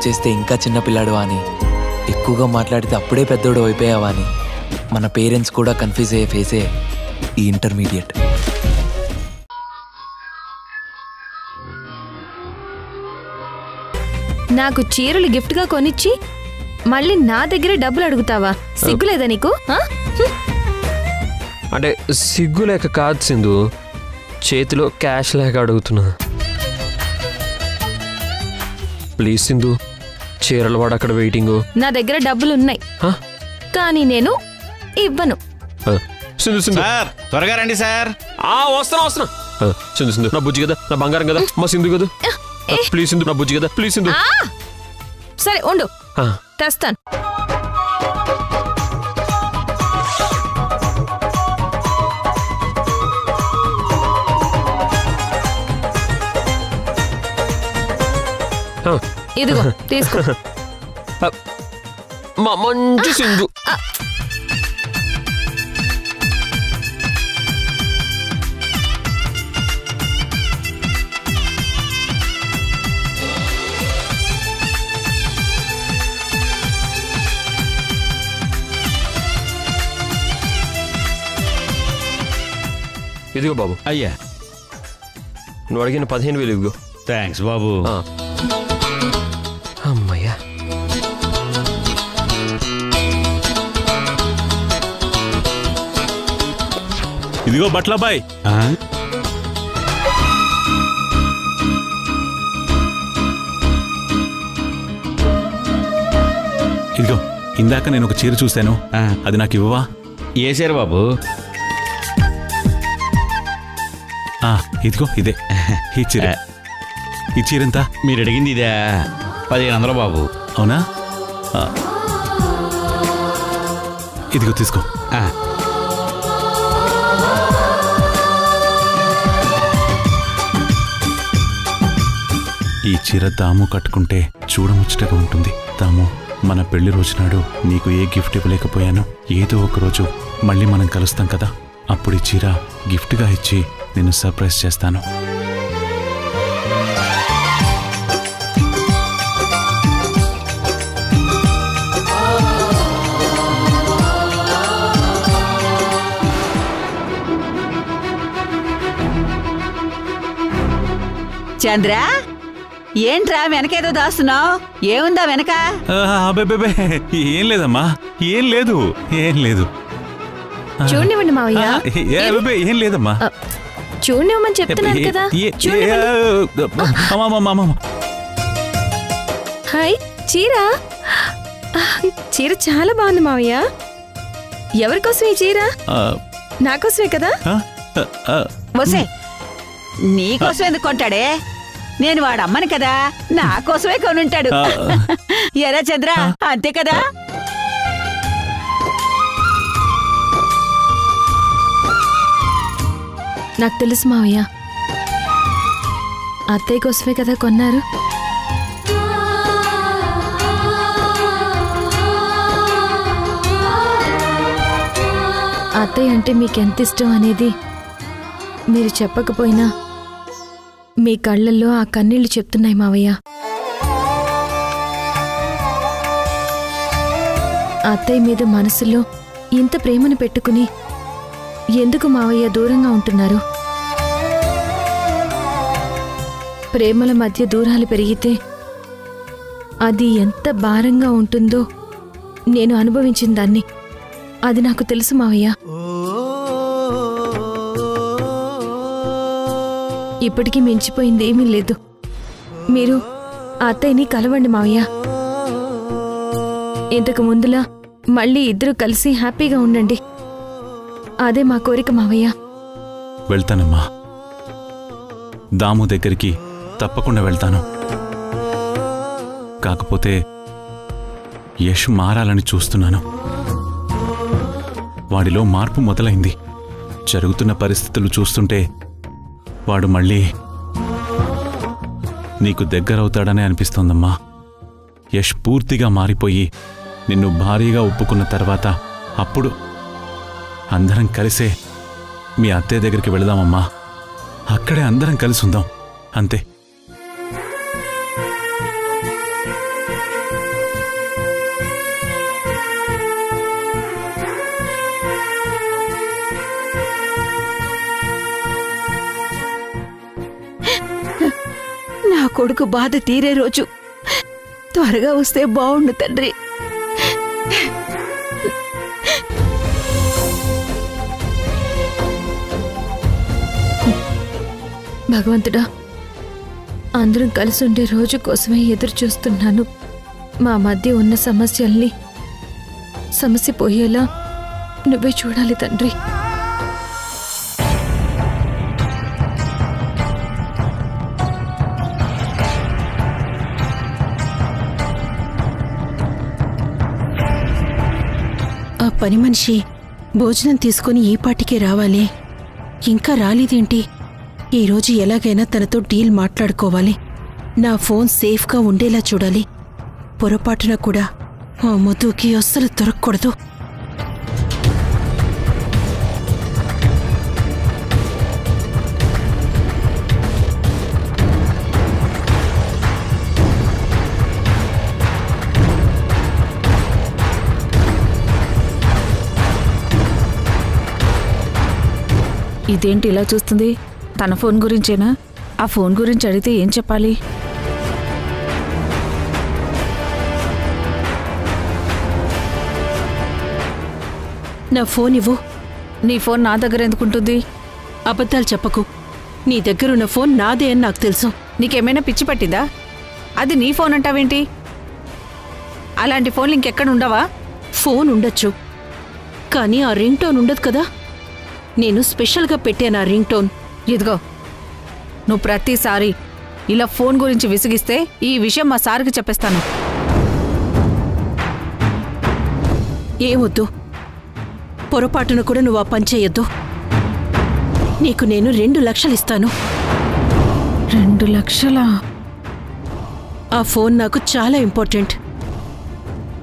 చేస్తే ఇంకా చిన్నపిల్లాడు అని, ఎక్కువగా మాట్లాడితే అప్పుడే పెద్దోడు అయిపోయావా అని మన పేరెంట్స్ కూడా కన్ఫ్యూజ్ అయ్యే ఫేసే ఈ ఇంటర్మీడియట్. నాకు చీరలు గిఫ్ట్గా కొనిచ్చి మళ్ళీ నా దగ్గరే డబ్బులు అడుగుతావా? సిగ్గులేదా నీకు? అంటే సిగ్గు లేక కాదు సింధు, చేతిలో క్యాష్ లేక అడుగుతున్నా. ప్లీజ్ సింధు, చీరలు వాడు అక్కడ వెయిటింగ్. నా దగ్గర డబ్బులు ఉన్నాయి కానీ నేను ఇవ్వను. సింధు సింధు త్వరగా రండి సార్. వస్తున్నా. సింధు సింధు, నా బుజ్జి కదా, నా బంగారం కదా, మా సింధు కదా. ప్లీజ్ సింధు, నా బుజ్జి కదా, ప్లీజ్ సింధు. సరే ఉండు, తెస్తాను. ఇదిగో తీసుకో. మంచి సింధు. ఇదిగో బాబు. అయ్యా, నువ్వు అడిగిన 15,000 ఇదిగో. థ్యాంక్స్ బాబు. అమ్మయ్యా. ఇదిగో బట్లబాయ్. ఇదిగో, ఇందాక నేను ఒక చీర చూశాను, అది నాకు ఇవ్వవా? ఏ చీర బాబు? ఇదిగో ఇదే ఈ చీర. ఈ చీర ఎంత? మీరు అడిగింది ఇదే, 1500 బాబు. అవునా? ఇదిగో తీసుకో. ఈ చీర దాము కట్టుకుంటే చూడముచ్చటగా ఉంటుంది. దాము, మన పెళ్లి రోజునాడు నీకు ఏ గిఫ్ట్ ఇవ్వలేకపోయాను, ఏదో ఒక రోజు మళ్ళీ మనం కలుస్తాం కదా, అప్పుడు ఈ చీర గిఫ్ట్గా ఇచ్చి నిన్ను సర్ప్రైజ్ చేస్తాను. చంద్ర, ఏంట్రా వెనకేదో దాస్తున్నావు? ఏముందా వెనక? అబ్బే, ఏం లేదమ్మా, ఏం లేదు, ఏం లేదు. చూడండి మావయ్య. ఏం లేదమ్మా, చూడనివ్వమని చెప్తున్నాను కదా. హాయ్, చీర చీర చాలా బాగుంది మావయ్య. ఎవరికోసం ఈ చీర? నాకోసమే కదా. వసే, నీకోసం ఎందుకు కొంటాడే? నేను వాడమ్మని కదా, నా కోసమే కొనుంటాడు. ఎరా చంద్ర, అంతే కదా? నాకు తెలుసు మావయ్య, అత్తయ్య కోసమే కదా కొన్నారు. అత్తయ్య అంటే మీకెంత ఇష్టం అనేది మీరు చెప్పకపోయినా మీ కళ్ళల్లో ఆ కన్నీళ్లు చెప్తున్నాయి మావయ్య. అత్తయ్య మీద మనసులో ఇంత ప్రేమను పెట్టుకుని ఎందుకు మావయ్య దూరంగా ఉంటున్నారు? ప్రేమల మధ్య దూరాలు పెరిగితే అది ఎంత భారంగా ఉంటుందో నేను అనుభవించిన దాన్ని. అది నాకు తెలుసు మావయ్య. ఇప్పటికీ మించిపోయింది ఏమీ లేదు. మీరు ఆ అత్తయ్యని కలవండి మావయ్య. ఇంతకు ముందులా మళ్ళీ ఇద్దరు కలిసి హ్యాపీగా ఉండండి. అదే మా కోరిక మావయ్య. వెళ్తానమ్మా, దాము దగ్గరికి తప్పకుండా వెళ్తాను. కాకపోతే యష్ మారాలని చూస్తున్నాను. వాడిలో మార్పు మొదలైంది. జరుగుతున్న పరిస్థితులు చూస్తుంటే వాడు మళ్ళీ నీకు దగ్గరవుతాడనే అనిపిస్తోందమ్మా. యష్ పూర్తిగా మారిపోయి నిన్ను భారీగా ఒప్పుకున్న తర్వాత అప్పుడు అందరం కలిసే మీ అత్తయ్య దగ్గరికి వెళదామమ్మా. అక్కడే అందరం కలిసి ఉందాం, అంతే. కొడుకు బాధ తీరే రోజు త్వరగా వస్తే బావుండు తండ్రి. భగవంతుడా, అందరం కలిసి ఉండే రోజు కోసమే ఎదురు చూస్తున్నాను. మా మధ్య ఉన్న సమస్య పోయేలా నువ్వే చూడాలి తండ్రి. ఆ పని మనిషి భోజనం తీసుకుని ఈ పాటికే రావాలి. ఇంకా రాలేదేంటి? ఈరోజు ఎలాగైనా తనతో డీల్ మాట్లాడుకోవాలి. నా ఫోన్ సేఫ్గా ఉండేలా చూడాలి. పొరపాటున కూడా ఆ మధుకి అస్సలు దొరకకూడదు. ఇదేంటి ఇలా చూస్తుంది? తన ఫోన్ గురించేనా? ఆ ఫోన్ గురించి అడిగితే ఏం చెప్పాలి? నా ఫోన్ ఇవ్వు. నీ ఫోన్ నా దగ్గర ఎందుకుంటుంది? అబద్ధాలు చెప్పకు. నీ దగ్గరున్న ఫోన్ నాదే అని నాకు తెలుసు. నీకేమైనా పిచ్చి పట్టిందా? అది నీ ఫోన్ అంటావేంటి? అలాంటి ఫోన్లు ఇంకెక్కడ ఉండవా? ఫోన్ ఉండొచ్చు, కానీ ఆ రింగ్ టోన్ ఉండదు కదా. నేను స్పెషల్గా పెట్టాను ఆ రింగ్ టోన్. ఇదిగో, నువ్వు ప్రతిసారి ఇలా ఫోన్ గురించి విసిగిస్తే ఈ విషయం మా సార్కి చెప్పేస్తాను. ఏమొద్దు, పొరపాటున కూడా నువ్వు ఆ పని చేయొద్దు. నీకు నేను 2 లక్షలు ఇస్తాను. 2 లక్షలా? ఆ ఫోన్ నాకు చాలా ఇంపార్టెంట్.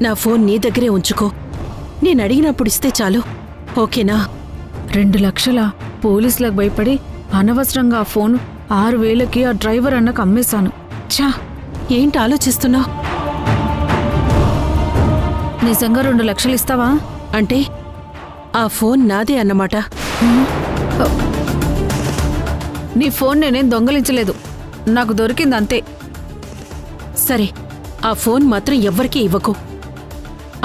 నా ఫోన్ నీ దగ్గరే ఉంచుకో. నేను అడిగినప్పుడు ఇస్తే చాలు, ఓకేనా? 2 లక్షలా? పోలీసులకు భయపడి అనవసరంగా ఆ ఫోన్ 6,000కి ఆ డ్రైవర్ అన్నకు అమ్మేశాను. ఛా! ఏంటి ఆలోచిస్తున్నావు? నిజంగా 2 లక్షలు ఇస్తావా? అంటే ఆ ఫోన్ నాదే అన్నమాట. నీ ఫోన్ నేనేం దొంగలించలేదు, నాకు దొరికింది అంతే. సరే, ఆ ఫోన్ మాత్రం ఎవ్వరికీ ఇవ్వకు.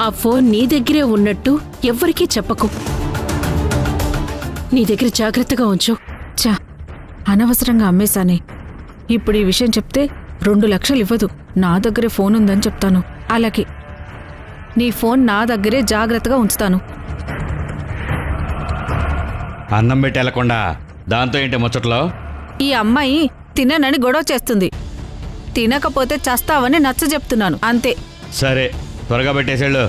ఆ ఫోన్ నీ దగ్గరే ఉన్నట్టు ఎవ్వరికీ చెప్పకు. నీ దగ్గర జాగ్రత్తగా ఉంచు. ఛా! అనవసరంగా అమ్మేశానే. ఇప్పుడు ఈ విషయం చెప్తే 2 లక్షలు ఇవ్వదు. నా దగ్గరే ఫోన్ ఉందని చెప్తాను. అలాగే నీ ఫోన్ నా దగ్గరే జాగ్రత్తగా ఉంచుతాను. అన్నం పెట్టి వెళ్ళకుండా దాంతో ఏంటి ముచ్చట్లో? ఈ అమ్మాయి తిననని గొడవ చేస్తుంది. తినకపోతే చస్తావని నచ్చ చెప్తున్నాను అంతే. సరే, త్వరగా పెట్టేసేళ్ళు.